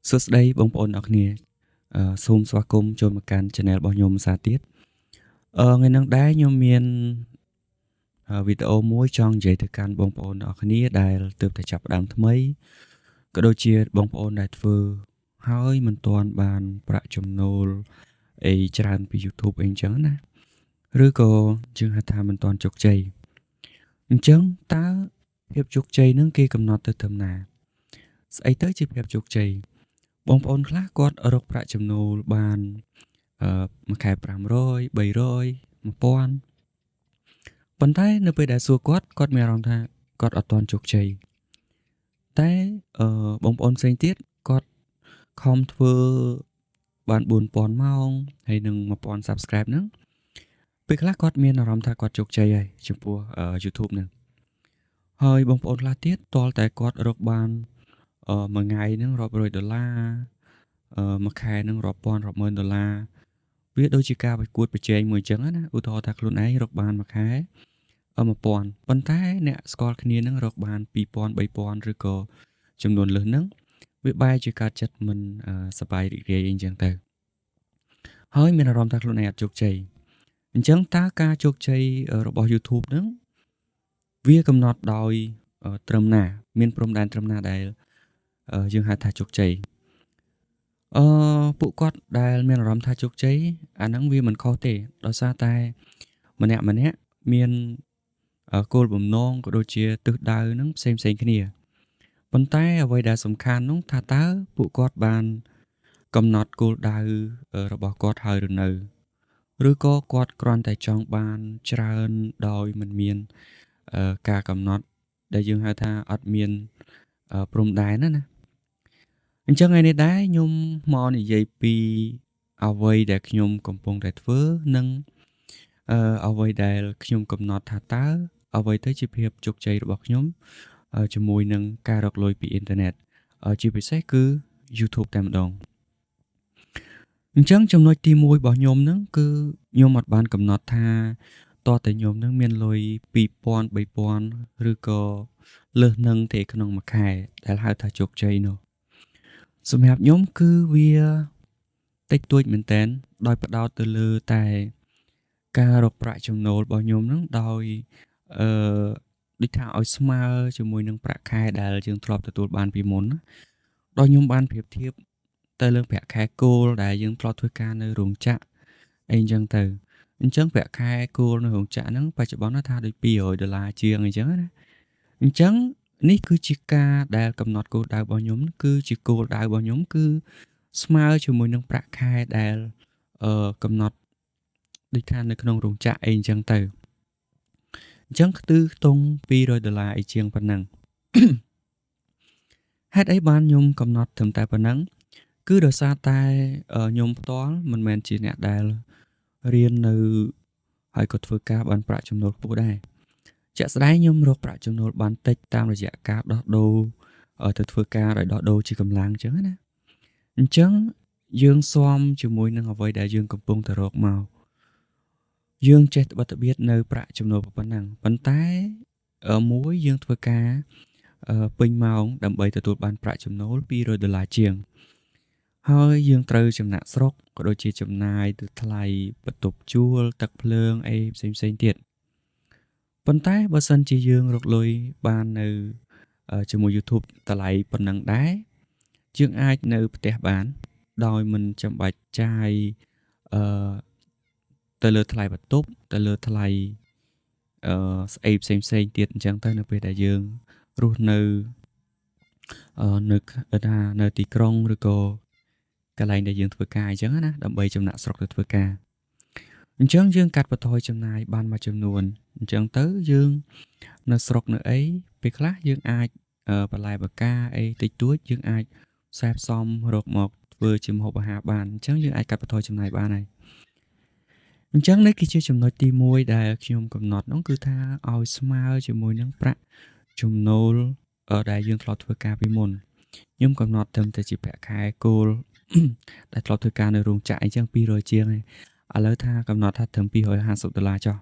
សួស្តីបងប្អូនអរគ្នាសូមស្វាគមន៍ចូលមកកាន់ Channel របស់ខ្ញុំម្សាទៀតថ្ងៃនេះដែរខ្ញុំមានវីដេអូមួយចង់និយាយទៅកាន់បងប្អូនអរគ្នាដែលទើបតែចាប់ផ្ដើមថ្មីក៏ដូចជាបងប្អូនដែលធ្វើហើយមិនទាន់បានប្រាក់ចំណូលអីច្រើនពី YouTube អីអញ្ចឹងណាឬក៏យើងហៅថាមិនទាន់ជោគជ័យអញ្ចឹងតើភាពជោគជ័យនឹងគេកំណត់ទៅត្រឹមណាស្អីទៅជាភាពជោគជ័យបងប្អូនខ្លះគាត់រកប្រាក់ចំណូលបានមួយខែ500 300 1000ប៉ុន្តែនៅពេលដែលសួរគាត់មានអារម្មណ៍ថាគាត់អត់ទាន់ជោគជ័យតែបងប្អូនផ្សេងទៀតគាត់ខំធ្វើបាន4000ម៉ោងហើយនឹង1000 Subscribe ហ្នឹងពេលខ្លះគាត់មានអារម្មណ៍ថាគាត់ជោគជ័យហើយចំពោះ YouTube ហ្នឹងហើយបងប្អូនខ្លះទៀតទាល់តែគាត់រកបានមួយថ្ងៃហ្នឹងរាប់រយដុល្លារមួយខែហ្នឹងរាប់ពាន់រាប់ម៉ឺនដុល្លារវាដូចជាការប្រកួតប្រជែងមួយអញ្ចឹងណាឧទាហរណ៍ថាខ្លួនឯងរកបានមួយខែ1000ប៉ុន្តែអ្នកស្គាល់គ្នានឹងរកបាន2000 3000ឬក៏ចំនួនលើសហ្នឹងវាបែរជាកើតចិត្តមិនសប្បាយរីករាយអីអញ្ចឹងទៅហើយមានអារម្មណ៍ថាខ្លួនឯងអត់ជោគជ័យអញ្ចឹងតើការជោគជ័យរបស់ YouTube ហ្នឹងវាកំណត់ដោយត្រឹមណាមានព្រំដែនត្រឹមណាដែលយើងហៅថាជោគជ័យពួកគាត់ដែលមានអារម្មណ៍ថាជោគជ័យអាហ្នឹងវាមិនខុសទេដោយសារតែម្នាក់មានគោលបំណងក៏ដូចជាទិសដៅហ្នឹងផ្សេងគ្នាប៉ុន្តែអ្វីដែលសំខាន់នោះថាតើពួកគាត់បានកំណត់គោលដៅរបស់គាត់ហើយឬនៅឬក៏គាត់គ្រាន់តែចង់បានច្រើនដោយមិនមានការកំណត់ដែលយើងហៅថាអត់មានព្រំដែនណាអញ្ចឹងថ្ងៃនេះដែរខ្ញុំមកនិយាយពីអ្វីដែលខ្ញុំកំពុងតែធ្វើនិងអ្វីដែលខ្ញុំកំណត់ថាតើអ្វីទៅជាភាពជោគជ័យរបស់ខ្ញុំជាមួយនឹងការរកលុយពីអ៊ីនធឺណិតជាពិសេសគឺ YouTube តែម្ដងអញ្ចឹងចំណុចទី1របស់ខ្ញុំហ្នឹងគឺខ្ញុំអត់បានកំណត់ថាតើតើខ្ញុំនឹងមានលុយ2000 3000ឬក៏លើសនឹងទេក្នុងមួយខែដែលហៅថាជោគជ័យនោះសម្រាប់ខ្ញុំគឺវាតិចតួចមែនតើដោយផ្ដោតទៅលើតែការរកប្រាក់ចំណូលរបស់ខ្ញុំហ្នឹងដោយដូចថាឲ្យស្មើជាមួយនឹងប្រាក់ខែដែលយើងធ្លាប់ទទួលបានពីមុនណាដោយខ្ញុំបានប្រៀបធៀបទៅលើប្រាក់ខែគោលដែលយើងធ្លាប់ធ្វើការនៅរោងចក្រអីអញ្ចឹងទៅអញ្ចឹងប្រាក់ខែគោលនៅរោងចក្រហ្នឹងបច្ចុប្បន្នថាដូច$200ជាងអញ្ចឹងណាអញ្ចឹងនេះគឺជាការដែលកំណត់គោលដៅរបស់ខ្ញុំគឺជាគោលដៅរបស់ខ្ញុំគឺស្មើជាមួយនឹងប្រាក់ខែដែលកំណត់ដូចថានៅក្នុងរោងចក្រអីអញ្ចឹងទៅអញ្ចឹងខ្ទង់$200អីជាងប៉ុណ្ណឹងហេតុអីបានខ្ញុំកំណត់ត្រឹមតែប៉ុណ្ណឹងគឺដោយសារតែខ្ញុំផ្ទាល់មិនមែនជាអ្នកដែលរៀននៅហើយក៏ធ្វើការបានប្រាក់ចំណូលខ្ពស់ដែរជាក់ស្ដែងខ្ញុំរកប្រាក់ចំណូលបានតិចតាមរយៈការដោះដូរទៅធ្វើការដោយដោះដូរជាកម្លាំងអញ្ចឹងណាអញ្ចឹងយើងស៊ាំជាមួយនឹងអ្វីដែលយើងកំពុងតែរកមកយើងចេះត្បិតត្បៀតនៅប្រាក់ចំណូលប៉ុណ្ណឹងប៉ុន្តែមួយយើងធ្វើការពេញម៉ោងដើម្បីទទួលបានប្រាក់ចំណូល$200ជាងហើយយើងត្រូវចំណាក់ស្រុកក៏ដូចជាចំណាយទៅថ្លៃបន្ទប់ជួលទឹកភ្លើងអីផ្សេងទៀតប៉ុន្តែបើសិនជាយើងរកលុយបាននៅជាមួយ YouTube តម្លៃប៉ុណ្ណឹងដែរយើងអាចនៅផ្ទះបានដោយមិនចាំបាច់ចាយទៅលើថ្លៃបន្ទប់ទៅលើថ្លៃស្អីផ្សេងទៀតអញ្ចឹងទៅនៅពេលដែលយើងរស់នៅនៅទីក្រុងឬក៏កន្លែងដែលយើងធ្វើការអញ្ចឹងណាដើម្បីចំណាក់ស្រុកទៅធ្វើការអញ្ចឹងយើងកាត់បន្ថយចំណាយបានមួយចំនួនអញ្ចឹងទៅយើងនៅស្រុកនៅអីពេលខ្លះយើងអាចបន្លែបកាអីតិចតួចយើងអាចផ្សាយផ្សំរកមកធ្វើជាម្ហូបអាហារបានអញ្ចឹងយើងអាចកាត់បន្ថយចំណាយបានហើយអញ្ចឹងនេះគឺជាចំណុចទី1ដែលខ្ញុំកំណត់នោះគឺថាឲ្យស្មើជាមួយនឹងប្រាក់ចំណូលដែលយើងធ្លាប់ធ្វើការពីមុនខ្ញុំកំណត់ត្រឹមតែជាប្រាក់ខែគោលដែលធ្លាប់ធ្វើការនៅរោងចក្រអញ្ចឹង200ជាងហើយឥឡូវថាកំណត់ថាត្រឹម$250ចុះ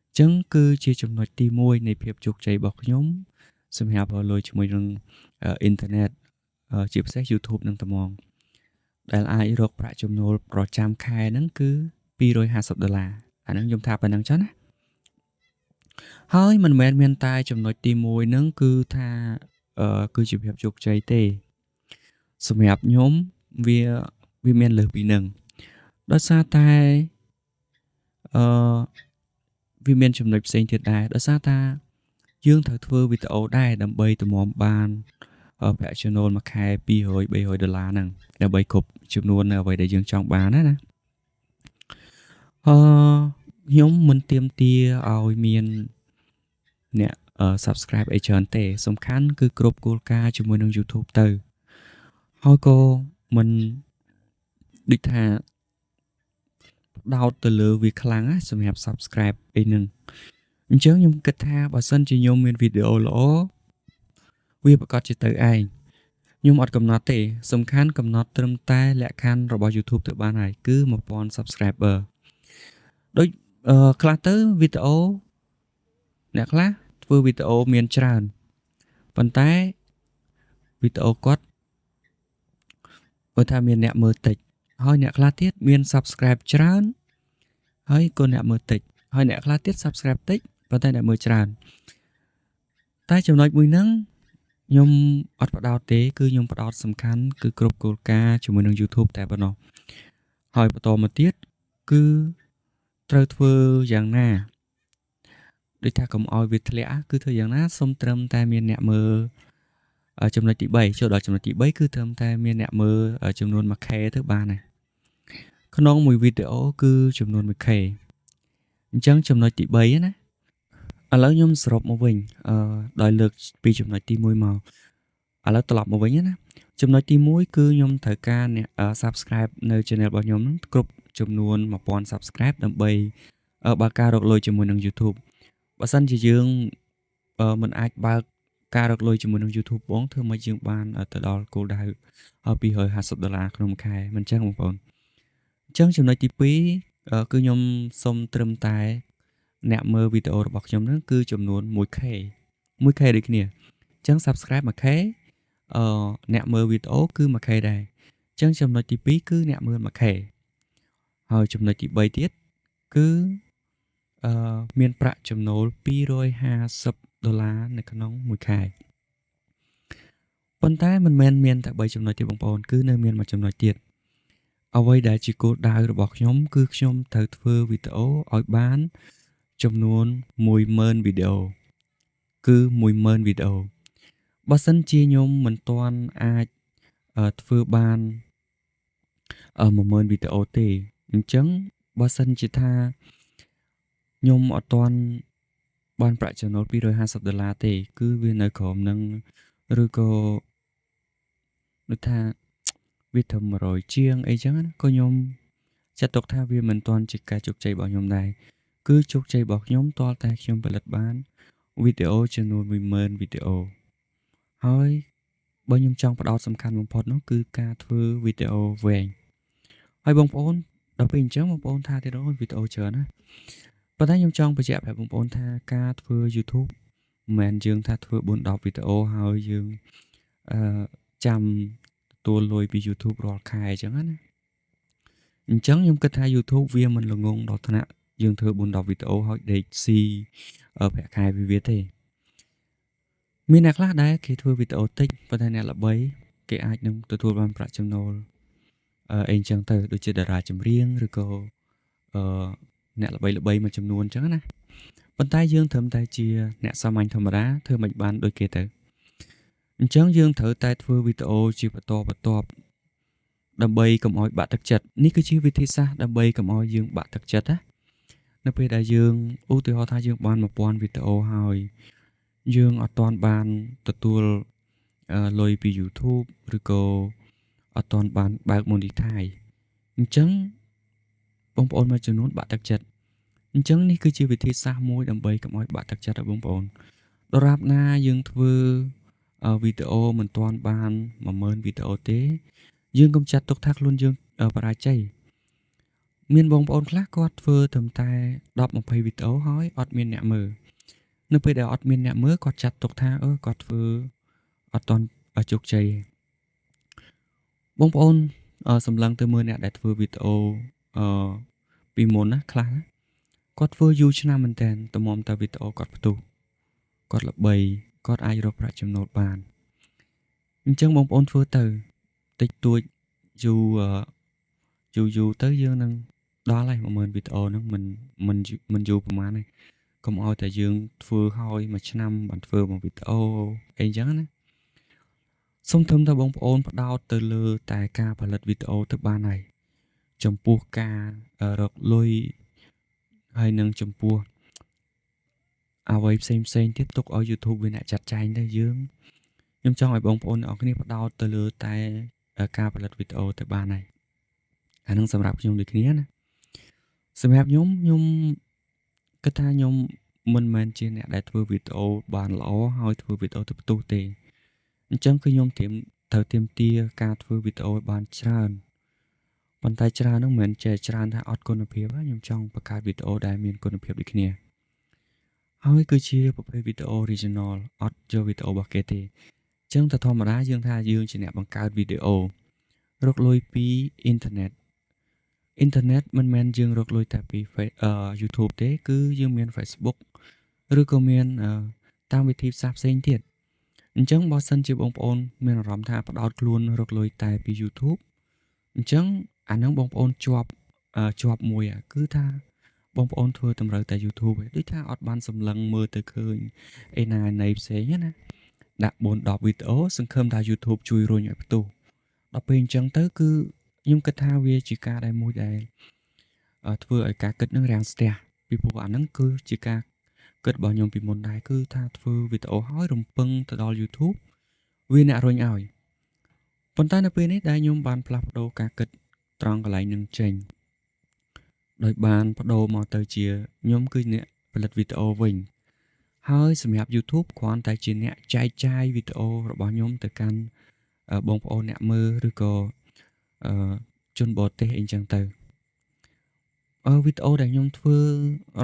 អញ្ចឹងគឺជាចំណុចទី1នៃភាពជោគជ័យរបស់ខ្ញុំសម្រាប់រកលុយជាមួយនឹងអ៊ីនធឺណិត ជាពិសេស YouTube នឹងត្មងដែលអាចរកប្រាក់ចំណូលប្រចាំខែហ្នឹងគឺ$250អាហ្នឹងខ្ញុំថាប៉ុណ្្នឹងចុះណាហើយមិនមែនមានតែចំណុចទី1ហ្នឹងគឺថាគឺជាភាពជោគជ័យទេសម្រាប់ខ្ញុំវាមានលើសពីហ្នឹងដោយសារតែវាមានចំណុចផ្សេងទៀតដែរដោយសារតែយើងត្រូវធ្វើវីដេអូដែរដើម្បីតម្រាំបានប្រាក់ចំណូលមួយខែ$200-300ហ្នឹងដើម្បីគ្រប់ចំនួនអ្វីដែលយើងចង់បានណាខ្ញុំមិនទាមទារឲ្យមានអ្នក subscribe អីច្រើនទេសំខាន់គឺគ្រប់គោលការណ៍ជាមួយនឹង YouTube ទៅហើយក៏មិនដូចថាដោតទៅលើវាខ្លាំងណាសម្រាប់ subscribe អីហ្នឹងអញ្ចឹងខ្ញុំគិតថាបើសិនជាខ្ញុំមានវីដេអូល្អវាប្រកាសជាទៅឯងខ្ញុំអត់កំណត់ទេសំខាន់កំណត់ត្រឹមតែលក្ខខណ្ឌរបស់ YouTube ទៅបានហើយគឺ1000 subscriber ដូចខ្លះទៅវីដេអូអ្នកខ្លះធ្វើវីដេអូមានច្រើនប៉ុន្តែវីដេអូគាត់បើថាមានអ្នកមើលតិចហើយអ្នកខ្លះទៀតមាន subscribe ច្រើនហើយក៏អ្នកមើលតិចហើយអ្នកខ្លះទៀត subscribe តិចប៉ុន្តែអ្នកមើលច្រើនតែចំណុចមួយហ្នឹងខ្ញុំអត់បដោតទេគឺខ្ញុំបដោតសំខាន់គឺគ្រប់គោលការណ៍ជាមួយនឹង YouTube តែប៉ុណ្ណោះហើយបន្តមកទៀតគឺត្រូវធ្វើយ៉ាងណាដូចថាកុំឲ្យវាធ្លាក់គឺធ្វើយ៉ាងណាសូមត្រឹមតែមានអ្នកមើលចំណុចទី3ចូលដល់ចំណុចទី3គឺត្រឹមតែមានអ្នកមើលចំនួន 1k ទៅបានហើយក្នុងមួយវីដេអូគឺចំនួន 1k អញ្ចឹងចំណុចទី3ណាឥឡូវខ្ញុំសរុបមកវិញដោយលើកពីចំណុចទី1មកឥឡូវត្រឡប់មកវិញណាចំណុចទី1គឺខ្ញុំត្រូវការអ្នក subscribe នៅ channel របស់ខ្ញុំហ្នឹងគ្រប់ចំនួន1000 subscribe ដើម្បីបើកការរកលុយជាមួយនឹង YouTube បើសិនជាយើងមិនអាចបើកការរកលុយជាមួយនឹង YouTube បងធ្វើមកយើងបានទៅដល់គោលដៅ$250ក្នុងមួយខែមិនចឹងបងប្អូនអញ្ចឹងចំណុចទី2គឺខ្ញុំសុំត្រឹមតែអ្នកមើលវីដេអូរបស់ខ្ញុំហ្នឹងគឺចំនួន 1k ដូចគ្នាអញ្ចឹង subscribe 1k អ្នកមើលវីដេអូគឺ 1k ដែរអញ្ចឹងចំណុចទី2គឺអ្នកមើល 1k ហើយចំណុចទី3ទៀតគឺមានប្រាក់ចំណូល$250នៅក្នុងមួយខែប៉ុន្តែមិនមែនមានតែ3ចំណុចទេបងប្អូនគឺនៅមានមួយចំណុចទៀតអ្វីដែលជាគោលដៅរបស់ខ្ញុំគឺខ្ញុំត្រូវធ្វើវីដេអូឲ្យបានចំនួន10000វីដេអូគឺ10000វីដេអូបើសិនជាខ្ញុំមិនទាន់អាចធ្វើបាន10000វីដេអូទេអញ្ចឹងបើសិនជាថាខ្ញុំអត់ទាន់បានប្រាក់ចំណូល$250ទេគឺវានៅក្រោមនឹងឬក៏ដូចថាវាត្រឹម100ជាងអីចឹងណាក៏ខ្ញុំចាត់ទុកថាវាមិនទាន់ជាការជោគជ័យរបស់ខ្ញុំដែរគឺជោគជ័យរបស់ខ្ញុំទាល់តែខ្ញុំផលិតបានវីដេអូចំនួន10000វីដេអូហើយបើខ្ញុំចង់ផ្ដោតសំខាន់បំផុតនោះគឺការធ្វើវីដេអូវែងហើយបងប្អូនដល់ពេលអញ្ចឹងបងប្អូនថាទៀតវីដេអូច្រើនណាប៉ុន្តែខ្ញុំចង់បញ្ជាក់ប្រាប់បងប្អូនថាការធ្វើ YouTube មិនមែនយើងថាធ្វើ4-10វីដេអូហើយយើងចាំទទួលលុយពី YouTube រាល់ខែអញ្ចឹងណាអញ្ចឹងខ្ញុំគិតថា YouTube វាមិនល្ងងដល់ថ្នាក់យើងធ្វើ4-10វីដេអូហើយដេកស៊ីប្រាក់ខែពីវាទេមានអ្នកខ្លះដែរគេធ្វើវីដេអូតិចប៉ុន្តែអ្នកល្បីគេអាចនឹងទទួលបានប្រាក់ចំណូលអីអញ្ចឹងទៅដូចជាតារាចម្រៀងឬក៏អ្នកល្បីមួយចំនួនអញ្ចឹងណាប៉ុន្តែយើងត្រឹមតែជាអ្នកសាមញ្ញធម្មតាធ្វើមិនបានដូចគេទៅអញ្ចឹងយើងត្រូវតែធ្វើវីដេអូជាបន្តបន្ទាប់ដើម្បីកុំឲ្យបាក់ទឹកចិត្តនេះគឺជាវិធីសាស្ត្រដើម្បីកុំឲ្យយើងបាក់ទឹកចិត្តណានៅពេលដែលយើងឧទាហរណ៍ថាយើងបាន1000វីដេអូហើយយើងអត់ទាន់បានទទួលលុយពី YouTube ឬក៏អត់ទាន់បានបើក monetize អញ្ចឹងបងប្អូនមួយចំនួនបាក់ទឹកចិត្តអញ្ចឹងនេះគឺជាវិធីសាស្ត្រមួយដើម្បីកុំឲ្យបាក់ទឹកចិត្តដល់បងប្អូនដរាបណាយើងធ្វើវីដេអូមិនទាន់បាន10000វីដេអូទេយើងកុំចាត់ទុកថាខ្លួនយើងបរាជ័យមានបងប្អូនខ្លះគាត់ធ្វើត្រឹមតែ10-20វីដេអូហើយអត់មានអ្នកមើលនៅពេលដែលអត់មានអ្នកមើលគាត់ចាត់ទុកថាគាត់ធ្វើអត់ទាន់ជោគជ័យ បងប្អូនសម្លឹងទៅមើលអ្នកដែលធ្វើវីដេអូអឺពីមុនណាខ្លះណាគាត់ធ្វើយូរឆ្នាំមែនតើតម្រាំតែវីដេអូគាត់ផ្ទុះគាត់ល្បីគាត់អាចរកប្រាក់ចំណូលបានអញ្ចឹងបងប្អូនធ្វើទៅតិចតួចយូរយូរទៅយើងនឹងដល់ហើយ10000វីដេអូហ្នឹងមិនយូរប្រហែលទេកុំឲ្យតែយើងធ្វើហើយមួយឆ្នាំបានធ្វើមួយវីដេអូអីចឹងណាសូមធំថាបងប្អូនផ្ដោតទៅលើតែការផលិតវីដេអូទៅបានហើយចំពោះការរកលុយហើយនឹងចំពោះអ្វីផ្សេងទៀតទុកឲ្យ YouTube វាអ្នកចាត់ចែងទៅយើងខ្ញុំចង់ឲ្យបងប្អូនអ្នកនរគ្នាផ្ដោតទៅលើតែការផលិតវីដេអូទៅបានហើយអានឹងសម្រាប់ខ្ញុំដូចគ្នាណាសម្រាប់ខ្ញុំគិតថាខ្ញុំមិនមែនជាអ្នកដែលធ្វើវីដេអូបានល្អហើយធ្វើវីដេអូទៅផ្ទុះទេអញ្ចឹងគឺខ្ញុំត្រូវទាមទារការធ្វើវីដេអូឲ្យបានច្រើនប៉ុន្តែច្រើនហ្នឹងមិនមែនចេះច្រើនថាអត់គុណភាពទេខ្ញុំចង់បង្កើតវីដេអូដែលមានគុណភាពដូចគ្នាហើយគឺជាប្រភេទវីដេអូ original អត់យកវីដេអូរបស់គេទេអញ្ចឹងតែធម្មតាយើងថាយើងជាអ្នកបង្កើតវីដេអូរកលុយពីអ៊ីនធឺណិតមិនមែនយើងរកលុយតែពី YouTube ទេគឺយើងមាន Facebook ឬក៏មានតាមវិធីផ្សេងទៀតអញ្ចឹងបើសិនជាបងប្អូនមានអារម្មណ៍ថាផ្ដោតខ្លួនរកលុយតែពី YouTube អញ្ចឹងអានឹងបងប្អូនជាប់មួយគឺថាបងប្អូនធ្វើតម្រូវតែ YouTube ឯងដូចថាអត់បានសម្លឹងមើលទៅឃើញឯណាណៃផ្សេងណាដាក់4-10វីដេអូសង្ឃឹមថា YouTube ជួយរុញឲ្យផ្ទុះដល់ពេលអញ្ចឹងទៅគឺខ្ញុំគិតថាវាជាការដែលមួយដែលធ្វើឲ្យការគិតនឹងរាំងស្ទះពីព្រោះអាហ្នឹងគឺជាការគិតរបស់ខ្ញុំពីមុនដែរគឺថាធ្វើវីដេអូហើយរំពឹងទៅដល់ YouTube វាអ្នករុញឲ្យប៉ុន្តែនៅពេលនេះដែលខ្ញុំបានផ្លាស់ប្ដូរការគិតត្រង់កន្លែងនឹងចេញដោយបានបដូរមកទៅជាខ្ញុំគឺអ្នកផលិតវីដេអូវិញហើយសម្រាប់ YouTube គ្រាន់តែជាអ្នកចែកចាយវីដេអូរបស់ខ្ញុំទៅកាន់បងប្អូនអ្នកមើលឬក៏ជនបរទេសអីចឹងទៅវីដេអូដែលខ្ញុំធ្វើ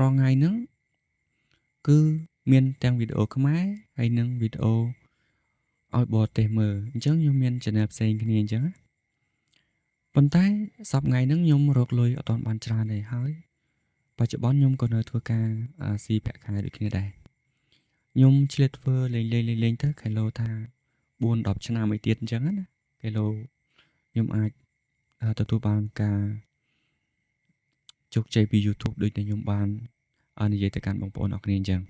រាល់ថ្ងៃហ្នឹងគឺមានទាំងវីដេអូខ្មែរហើយនិងវីដេអូឲ្យបរទេសមើលអញ្ចឹងខ្ញុំមាន channel ផ្សេងគ្នាអញ្ចឹងប៉ុន្តែសប្តាហ៍ហ្នឹងខ្ញុំរកលុយអត់ទាន់បានច្រើនទេហើយបច្ចុប្បន្នខ្ញុំក៏នៅធ្វើការស៊ីប្រាក់ខែដូចគ្នាដែរខ្ញុំឆ្លៀតធ្វើលេងទៅខែឡូថា4-10ឆ្នាំអីទៀតអញ្ចឹងណាខែឡូខ្ញុំអាចទទួលបានការជោគជ័យពី YouTube ដូចតែខ្ញុំបាននិយាយទៅកាន់បងប្អូនអរគ្នាអញ្ចឹង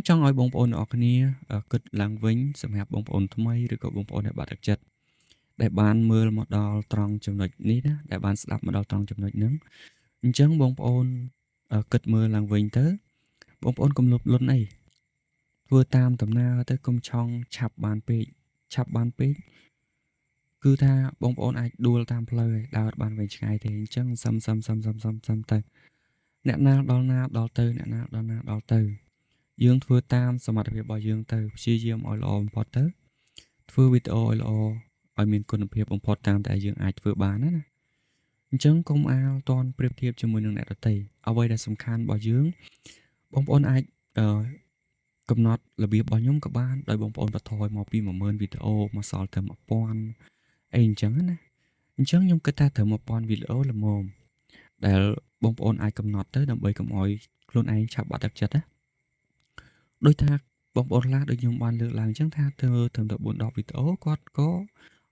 ចង់ឲ្យបងប្អូនអរគ្នាគិតឡើងវិញសម្រាប់បងប្អូនថ្មីឬក៏បងប្អូនដែលបាក់ទឹកចិត្តដែលបានមើលមកដល់ត្រង់ចំណុចនេះណាដែលបានស្ដាប់មកដល់ត្រង់ចំណុចហ្នឹងអញ្ចឹងបងប្អូនគិតមើលឡើងវិញទៅបងប្អូនកុំលុបលុនអីធ្វើតាមដំណើរទៅកុំឆង់ឆាប់បានពេកគឺថាបងប្អូនអាចដួលតាមផ្លូវឯដើរបានវែងឆ្ងាយទេអញ្ចឹងសឹមទៅអ្នកណាដល់ណាដល់ទៅអ្នកណាដល់ណាដល់ទៅយើងធ្វើតាមសមត្ថភាពរបស់យើងទៅព្យាយាមឲ្យល្អបំផុតទៅធ្វើវីដេអូឲ្យល្អឲ្យមានគុណភាពបំផុតតាមតែយើងអាចធ្វើបានណាអញ្ចឹងកុំអាលតន់ប្រៀបធៀបជាមួយនឹងអ្នកដទៃអ្វីដែលសំខាន់របស់យើងបងប្អូនអាចកំណត់របៀបរបស់ខ្ញុំក៏បានដោយបងប្អូនបន្ថយមកពី10000វីដេអូមកសល់តែ1000អីអញ្ចឹងណាអញ្ចឹងខ្ញុំគិតថាត្រឹម1000វីដេអូល្មមដែលបងប្អូនអាចកំណត់ទៅដើម្បីកុំឲ្យខ្លួនឯងឆាប់បាត់ទឹកចិត្តណាដូចថាបងប្អូនខ្លះដូចខ្ញុំបានលើកឡើងអញ្ចឹងថាធ្វើត្រឹមតែ4-10វីដេអូគាត់ក៏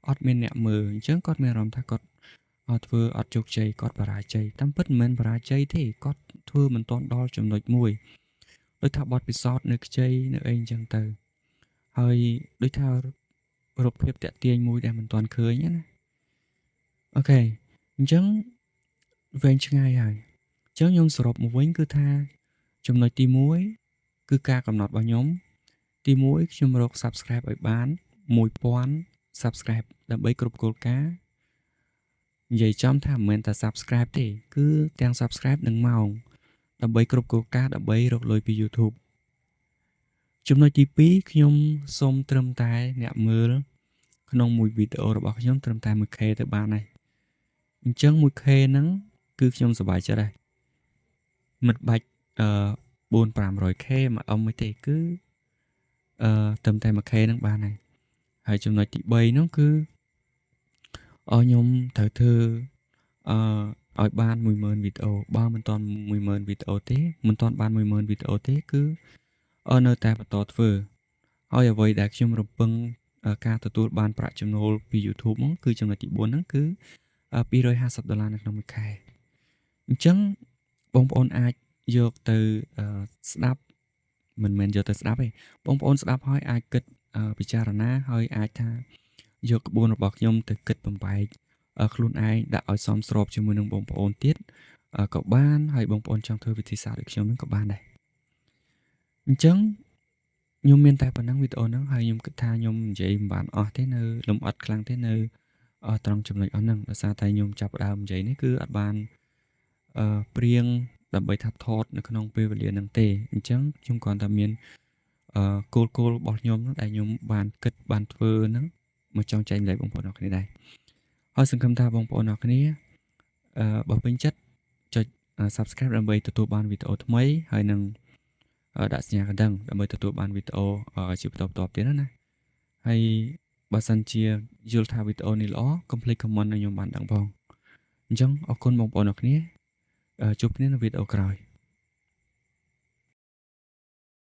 អត់មានអ្នកមើលអញ្ចឹងគាត់មានអារម្មណ៍ថាគាត់ធ្វើអត់ជោគជ័យគាត់បរាជ័យតាមពិតមិនមែនបរាជ័យទេគាត់ធ្វើមិនទាន់ដល់ចំណុចមួយដូចថាបទពិសោធន៍នៅខ្ចីនៅអីអញ្ចឹងទៅហើយដូចថារូបភាពតាក់ទាញមួយដែលមិនទាន់ឃើញណាអូខេអញ្ចឹងវែងឆ្ងាយហើយអញ្ចឹងខ្ញុំសរុបមកវិញគឺថាចំណុចទី1គឺការកំណត់របស់ខ្ញុំទី1ខ្ញុំរក Subscribe ឲ្យបាន1000 Subscribe ដើម្បីគ្រប់គោលការណ៍និយាយចំថាមិនមែនតែ Subscribe ទេគឺទាំង Subscribe និងម៉ោងដើម្បីគ្រប់គោលការណ៍ដើម្បីរកលុយពី YouTube ចំណុចទី2ខ្ញុំសូមត្រឹមតែអ្នកមើលក្នុងមួយវីដេអូរបស់ខ្ញុំត្រឹមតែ 1k ទៅបានហើយអញ្ចឹង 1k ហ្នឹងគឺខ្ញុំសប្បាយចិត្តហើយមិនបាច់400-500k មកអមទេគឺត្រឹមតែ 1k ហ្នឹងបានហើយចំណុចទី3ហ្នឹងគឺ ខ្ញុំត្រូវធ្វើឲ្យបាន 10000 វីដេអូបើមិនទាន់ 10000 វីដេអូទេមិនទាន់បាន 10000 វីដេអូទេគឺនៅតែបន្តធ្វើហើយអ្វីដែលខ្ញុំរំពឹងការទទួលបានប្រាក់ចំណូលពី YouTube ហ្នឹងគឺចំណុចទី4ហ្នឹងគឺ$250នៅក្នុងមួយខែអញ្ចឹងបងប្អូនអាចយកទៅស្ដាប់មិនមែនយកទៅស្ដាប់ទេបងប្អូនស្ដាប់ហើយអាចគិតពិចារណាហើយអាចថាយកក្បួនរបស់ខ្ញុំទៅគិតបំបែកខ្លួនឯងដាក់ឲ្យសមស្របជាមួយនឹងបងប្អូនទៀតក៏បានហើយបងប្អូនចង់ធ្វើវិធីសាស្ត្រដូចខ្ញុំហ្នឹងក៏បានដែរអញ្ចឹងខ្ញុំមានតែប៉ុណ្ណឹងវីដេអូហ្នឹងហើយខ្ញុំគិតថាខ្ញុំនិយាយមិនបានអស់ទេនៅលំអិតខ្លាំងទេនៅត្រង់ចំណុចអស់ហ្នឹងដោយសារតែខ្ញុំចាប់ផ្ដើមនិយាយនេះគឺអត់បានព្រៀងដើម្បីថាថតនៅក្នុងពេលវេលាហ្នឹងទេអញ្ចឹងខ្ញុំគ្រាន់តែមានគោលរបស់ខ្ញុំហ្នឹងដែលខ្ញុំបានគិតបានធ្វើហ្នឹងមកចង់ចែកម្លែកបងប្អូនអរគ្នាដែរហើយសង្ឃឹមថាបងប្អូនអរគ្នាបើពេញចិត្តចុច Subscribe ដើម្បីទទួលបានវីដេអូថ្មីហើយនឹងដាក់សញ្ញាកណ្ដឹងដើម្បីទទួលបានវីដេអូជាបន្តបន្ទាប់ទៀតណាហើយបើសិនជាយល់ថាវីដេអូនេះល្អកុំភ្លេច comment ឲ្យខ្ញុំបានដឹងផងអញ្ចឹងអរគុណបងប្អូនអរគ្នាជួបគ្នានៅវីដេអូក្រោយ